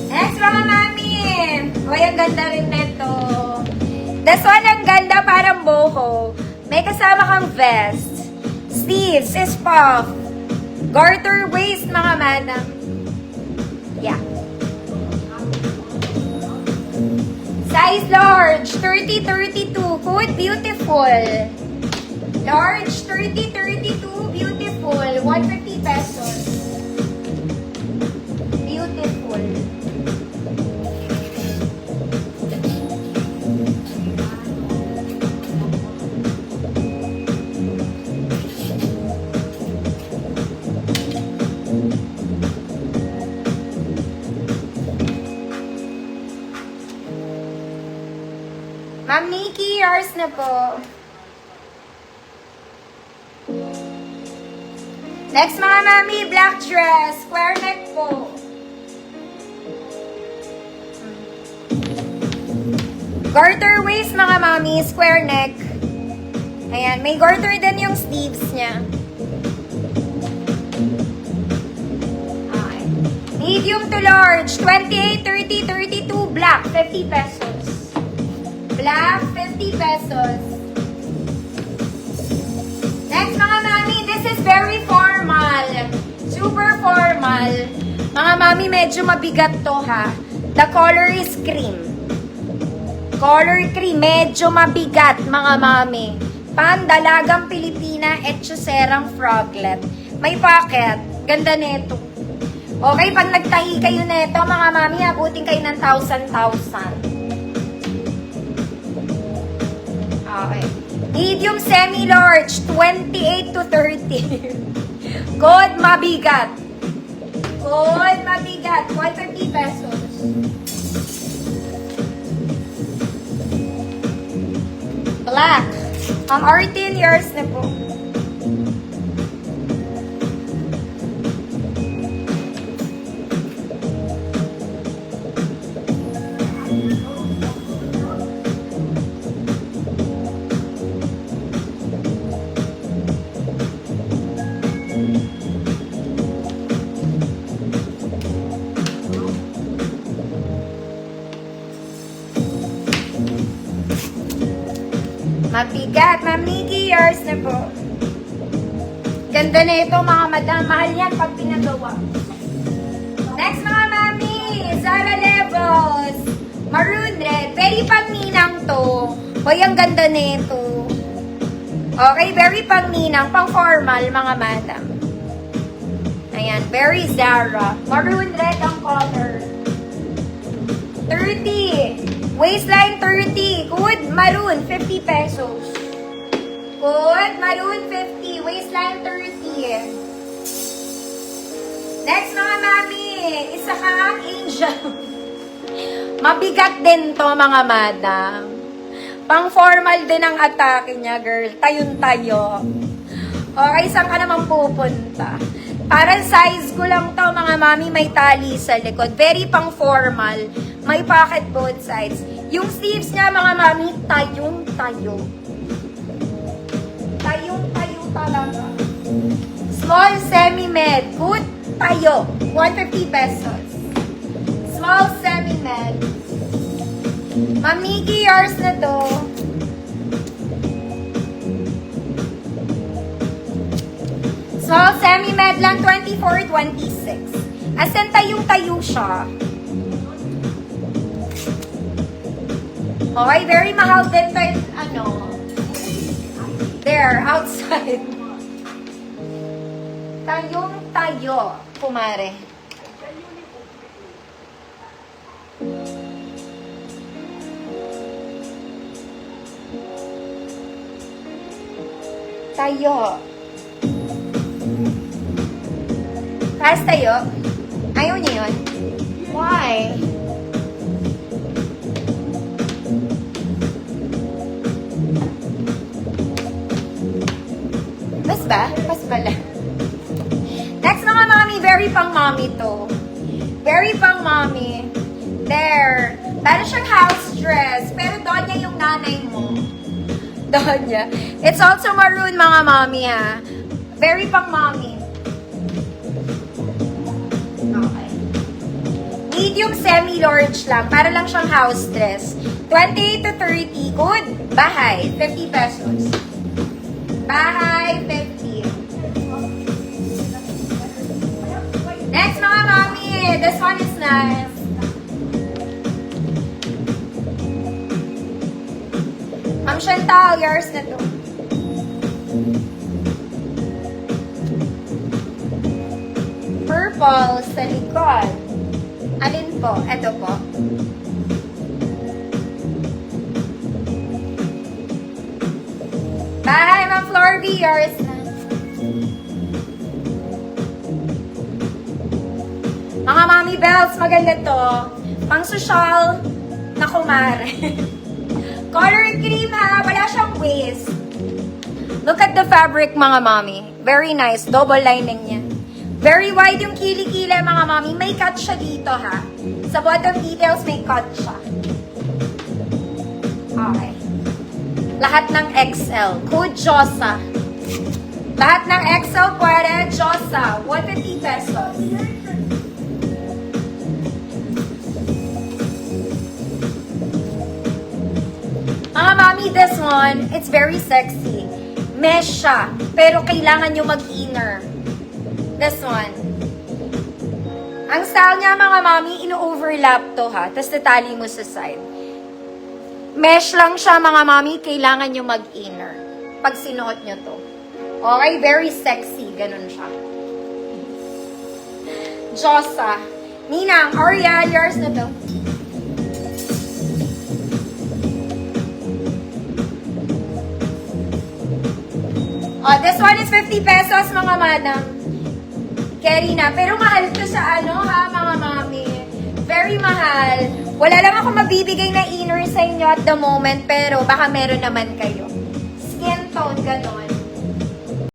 Next mga mami! Uy, ang ganda rin nito. This one, ang ganda, parang boho. May kasama kang vest. Sleeves is puff. Garter waist, mga madam. Yeah. Size large, 30-32. Good, beautiful. Large, 30-32. Beautiful. 150 pesos. Beautiful. Ma'am Nikki, yours na po. Next mga mami, black dress, square neck po. Garter waist mga mami, square neck. Ayan, may garter din yung sleeves niya. Okay. Medium to large, 28, 30, 32, black, 50 pesos. Black, 50 pesos. Next, mga mami, this is very formal. Super formal. Mga mami, medyo mabigat to ha. The color is cream. Color cream, medyo mabigat, mga mami. Pandalagang Pilipina, etchoserang froglet. May pocket. Ganda nito. Okay, pag nagtahi kayo nito, mga mami, abutin kayo ng 1,000. Okay. Medium semi-large, 28 to 30. Good, mabigat. Good, mabigat. 150 pesos. Black. Ang 18 years na po. Mabigat. Ma'am Nikki, yours na po. Ganda na ito, mga madam. Mahal yan pag pinagawa. Next, mga mami. Zara Levels. Maroon red. Very pang-ninang to. Hoy, ang ganda na ito. Okay, very pang-ninang. Pang-formal, mga madam. Ayan, very Zara. Maroon red ang color. 30. Waistline 30. Good. Maroon, 50 pesos. Good. Maroon, 50. Waistline 30. Next, mga mami. Isa kang angel. Mabigat din to, mga madam. Pang-formal din ang atake niya, girl. Tayon-tayo. Okay, saan ka naman pupunta? Parang size ko lang to, mga mami, may tali sa likod. Very pang-formal. May pocket both sides. Yung sleeves niya, mga mami, tayong-tayo. Tayong-tayo talaga. Small semi-med. Good tayo. 150 pesos. Small semi-med. Ma'am Nikki, yours na to. Small semi-med lang, 24, 26. As in, tayong-tayo siya. Okay, very mahal din to, there, outside. Tayong-tayo, kumare. Tayo. Taas tayo? Ayaw niyo yun? Why? Pas ba? Pas pala. Next mga mami, very pang mami to. Very pang mami. There. Para siyang house dress. Donya. It's also maroon, mga mommy, ha. Very pang mommy. Okay. Medium semi-large lang. Para lang siyang house dress. 28 to 30. Good. Bahay. 50 pesos. Bahay, 50. Next, mga mommy. This one is nice. Ma'am Chantal, yours na to. Purple sa likod. Alin po? Ito po. Bye, Ma'am Florby, yours na. Mga mommy bells, maganda to. Pang social na kumare. Color cream, ha. Wala siyang waist. Look at the fabric, mga mommy. Very nice. Double lining niya. Very wide yung kilikili, mga mommy. May cut siya dito, ha. Sa bottom details, may cut siya. Okay. Lahat ng XL. Code JOSA. Lahat ng XL pwede. JOSA. 150 pesos. Mga mami, this one, it's very sexy. Mesh siya, pero kailangan nyo mag-inner. This one. Ang style niya, mga mami, ino-overlap to, ha. Tapos tatali mo sa side. Mesh lang siya, mga mami, kailangan nyo mag-inner. Pag sinuot nyo to. Okay, very sexy. Ganun siya. Josa. Ninang, Aria, yours na to. Oh, this one is 50 pesos, mga madam. Carry na. Pero mahal to sa ano, ha, mga mami. Very mahal. Wala lang ako mabibigay na inner sa inyo at the moment, pero baka meron naman kayo. Skin tone, ganon.